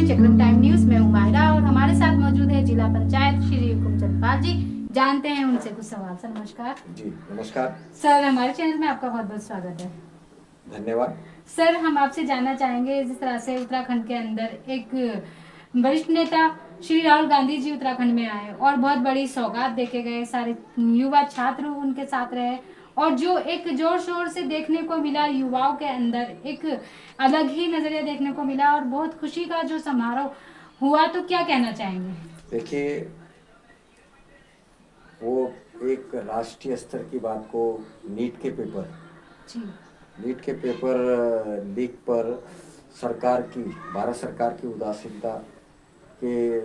चक्रम time news में हूँ मायरा और हमारे साथ मौजूद है जिला पंचायत श्री हुकुमचंद पाल जी। जानते हैं उनसे कुछ सवाल। सर नमस्कार। जी नमस्कार। सर हमारे चैनल में आपका बहुत बहुत स्वागत है। धन्यवाद। सर हम आपसे जानना चाहेंगे जिस तरह से उत्तराखंड के अंदर एक वरिष्ठ नेता श्री राहुल गांधी जी उत्तराखंड में आए और बहुत बड़ी सौगात देके गए, सारे युवा छात्र उनके साथ रहे और जो एक जोर शोर से देखने को मिला युवाओं के अंदर एक अलग ही नजरिया देखने को मिला और बहुत खुशी का जो समारोह हुआ, तो क्या कहना चाहेंगे? देखिए, वो एक राष्ट्रीय स्तर की बात को नीट के पेपर जी नीट के पेपर लीक पर सरकार की भारत सरकार की उदासीनता के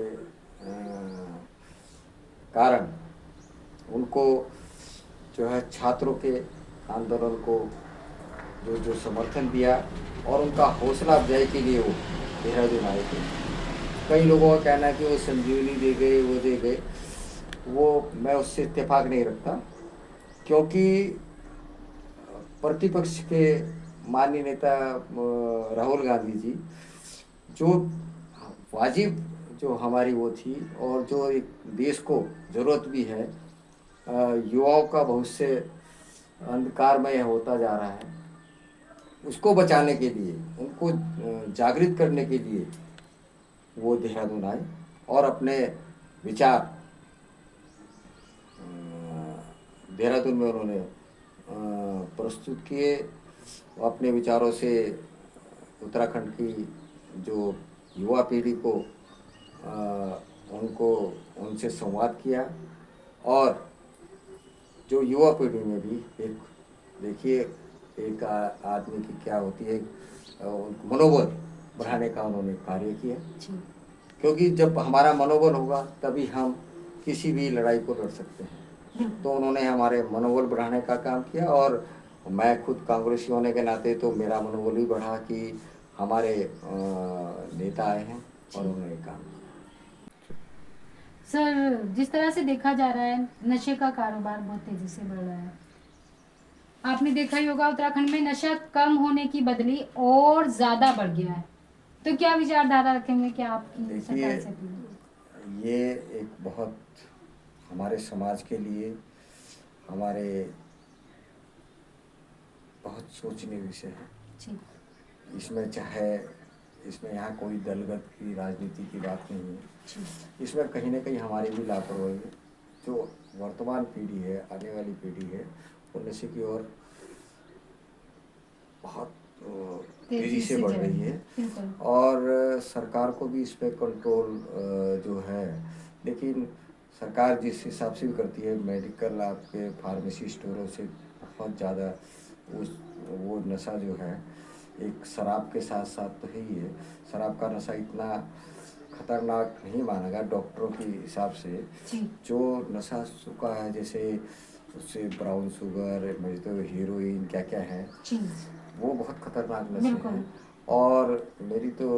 कारण उनको जो है छात्रों के आंदोलन को जो जो समर्थन दिया और उनका हौसला अफजाई के लिए वो देहरादून आए थे। कई लोगों का कहना है कि वो संजीवनी दे गए, वो दे गए। वो मैं उससे इत्तेफाक नहीं रखता, क्योंकि प्रतिपक्ष के माननीय नेता राहुल गांधी जी जो वाजिब जो हमारी वो थी और जो एक देश को ज़रूरत भी है, युवाओं का भविष्य अंधकारमय होता जा रहा है, उसको बचाने के लिए, उनको जागृत करने के लिए वो देहरादून आए और अपने विचार देहरादून में उन्होंने प्रस्तुत किए। अपने विचारों से उत्तराखंड की जो युवा पीढ़ी को उनको उनसे संवाद किया और जो युवा पीढ़ी में भी एक देखिए एक आदमी की क्या होती है, मनोबल बढ़ाने का उन्होंने कार्य किया, क्योंकि जब हमारा मनोबल होगा तभी हम किसी भी लड़ाई को लड़ सकते हैं। तो उन्होंने हमारे मनोबल बढ़ाने का काम किया और मैं खुद कांग्रेसी होने के नाते तो मेरा मनोबल भी बढ़ा कि हमारे नेता आए हैं और उन्होंने काम किया। सर जिस तरह से देखा जा रहा है नशे का कारोबार बहुत तेजी से बढ़ रहा है। आपने देखा ही होगा उत्तराखंड में नशा कम होने की बदली और ज्यादा बढ़ गया है, तो क्या विचारधारा रखेंगे क्या आपकी सरकार से? ये एक बहुत हमारे समाज के लिए हमारे बहुत सोचनीय विषय है। इसमें इसमें यहाँ कोई दलगत की राजनीति की बात नहीं है। इसमें कहीं ना कहीं हमारी भी लापरवाही है। जो वर्तमान पीढ़ी है, आने वाली पीढ़ी है, वो नशे की ओर बहुत तेजी से बढ़ रही है और सरकार को भी इस पर कंट्रोल जो है, लेकिन सरकार जिस हिसाब से भी करती है, मेडिकल आपके फार्मेसी स्टोरों से बहुत ज़्यादा वो नशा जो है एक शराब के साथ साथ तो है ही है। शराब का नशा इतना खतरनाक नहीं माना गया डॉक्टरों के हिसाब से। जो नशा चुका है, जैसे उससे ब्राउन शुगर, तो हीरोइन क्या क्या है, वो बहुत खतरनाक नशे हैं। और मेरी तो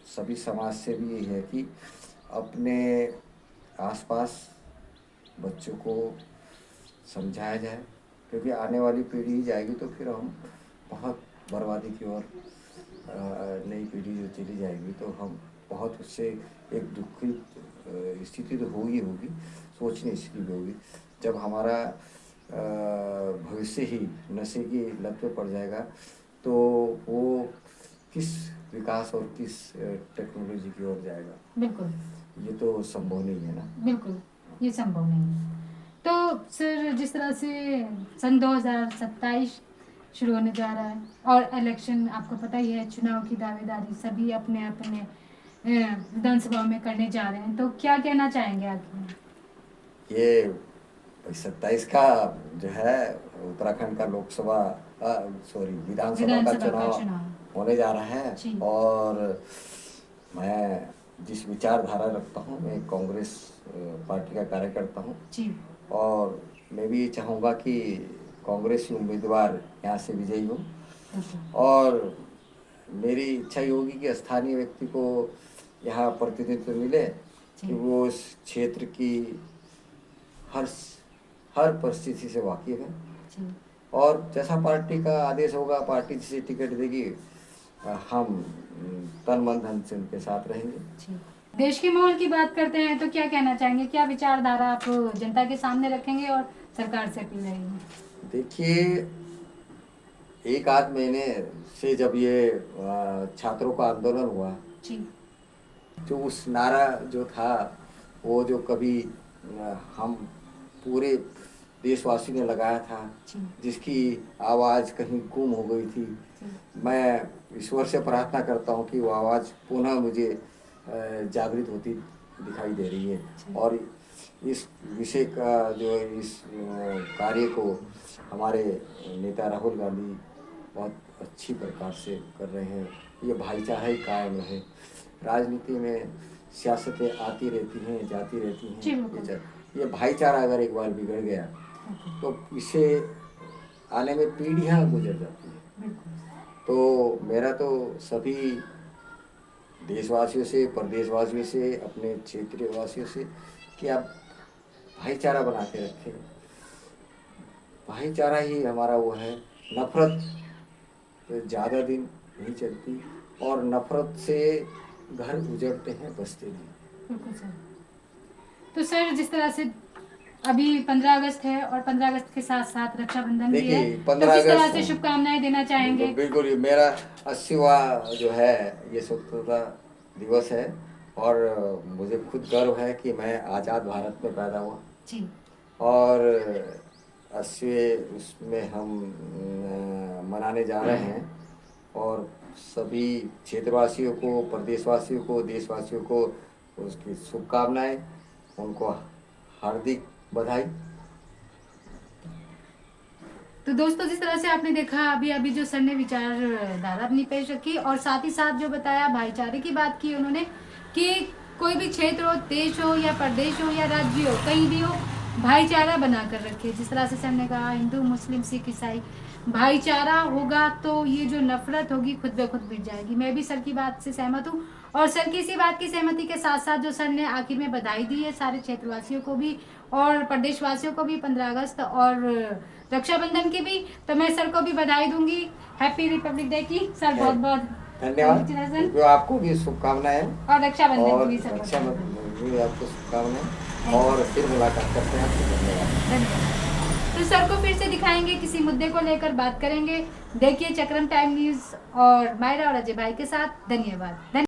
सभी समाज से भी यही है कि अपने आसपास बच्चों को समझाया जाए, क्योंकि आने वाली पीढ़ी ही जाएगी तो फिर हम बहुत बर्बादी की ओर नई पीढ़ी जो चली जाएगी तो हम बहुत उससे एक दुखी स्थिति तो होगी सोचनी स्थिति भी होगी जब हमारा भविष्य ही नशे की लत पे पड़ जाएगा, तो वो किस विकास और किस टेक्नोलॉजी की ओर जाएगा। बिल्कुल ये तो संभव नहीं है ना। बिल्कुल ये संभव नहीं है। तो सर जिस तरह से सन 2027 शुरू होने जा रहा है और इलेक्शन आपको पता ही है, चुनाव की दावेदारी सभी अपने अपने विधानसभा में करने जा रहे हैं, तो क्या कहना चाहेंगे आप? ये 27 का जो है उत्तराखंड का लोकसभा विधानसभा का चुनाव होने जा रहा है और मैं जिस विचारधारा रखता हूँ, मैं कांग्रेस पार्टी का कार्यकर्ता हूँ और मैं भी चाहूँगा कि कांग्रेसी उम्मीदवार यहाँ से विजयी हो और मेरी इच्छा ये होगी कि स्थानीय व्यक्ति को यहाँ प्रतिनिधित्व मिले कि वो उस क्षेत्र की हर परिस्थिति से वाकिफ है और जैसा पार्टी का आदेश होगा, पार्टी जिसे टिकट देगी हम तन मन धन से उनके साथ रहेंगे। जी। देश के माहौल की बात करते हैं तो क्या कहना चाहेंगे, क्या विचारधारा आप जनता के सामने रखेंगे और सरकार से अपील रहेगी? देखिए, एक आध महीने से जब ये छात्रों का आंदोलन हुआ, जी। जो उस नारा जो था, वो जो कभी हम पूरे देशवासी ने लगाया था, जी। जिसकी आवाज़ कहीं गुम हो गई थी, मैं ईश्वर से प्रार्थना करता हूँ कि वो आवाज़ पुनः मुझे जागृत होती दिखाई दे रही है। और इस विषय का जो इस कार्य को हमारे नेता राहुल गांधी बहुत अच्छी प्रकार से कर रहे हैं। ये भाईचारा ही कायम रहे। राजनीति में सियासतें आती रहती हैं, जाती रहती हैं, ये भाईचारा अगर एक बार बिगड़ गया तो इसे आने में पीढ़ियां गुजर जाती हैं। तो मेरा तो सभी देशवासियों से, प्रदेशवासियों से, अपने क्षेत्रीय वासियों से कि आप भाईचारा बना के रखें। भाईचारा ही हमारा वो है। नफरत तो ज़्यादा दिन नहीं चलती और नफरत से घर उजड़ते हैं, बसते नहीं। बिल्कुल सर। तो सर, जिस तरह से अभी 15 अगस्त है और 15 अगस्त के साथ साथ रक्षाबंधन भी है, तो किस तरह से शुभकामनाएं देना चाहेंगे? बिल्कुल, ये मेरा 80वां जो है ये स्वतंत्रता दिवस है और मुझे खुद गर्व है कि मैं आज़ाद भारत में पैदा हुआ जी। और 80वें उसमें हम मनाने जा रहे हैं और सभी क्षेत्रवासियों को, प्रदेशवासियों को, देशवासियों को उसकी शुभकामनाएं, उनको हार्दिक बधाई। तो दोस्तों, जिस तरह से आपने देखा अभी अभी जो सर ने विचारधारा अपनी पेश रखी और साथ ही साथ जो बताया, भाईचारे की बात की उन्होंने कि कोई भी क्षेत्र हो, देश हो या प्रदेश हो या राज्य हो, कहीं भी हो, भाईचारा बना कर रखे। जिस तरह से सर ने कहा, हिंदू, मुस्लिम, सिख, ईसाई, भाईचारा होगा तो ये जो नफरत होगी खुद ब खुद मिट जाएगी। मैं भी सर की बात से सहमत हूँ और सर की इसी बात की सहमति के साथ साथ जो सर ने आखिर में बधाई दी है सारे क्षेत्रवासियों को भी और प्रदेशवासियों को भी 15 अगस्त और रक्षाबंधन की भी, तो मैं सर को भी बधाई दूंगी हैप्पी रिपब्लिक डे की। सर बहुत बहुत धन्यवाद। आपको भी शुभकामनाएं और रक्षाबंधन की भी आपको शुभकामनाएं और फिर मुलाकात करते हैं। धन्यवाद। तो सर को फिर से दिखाएंगे, किसी मुद्दे को लेकर बात करेंगे। देखिए चक्रम टाइम न्यूज और मायरा और अजय भाई के साथ। धन्यवाद।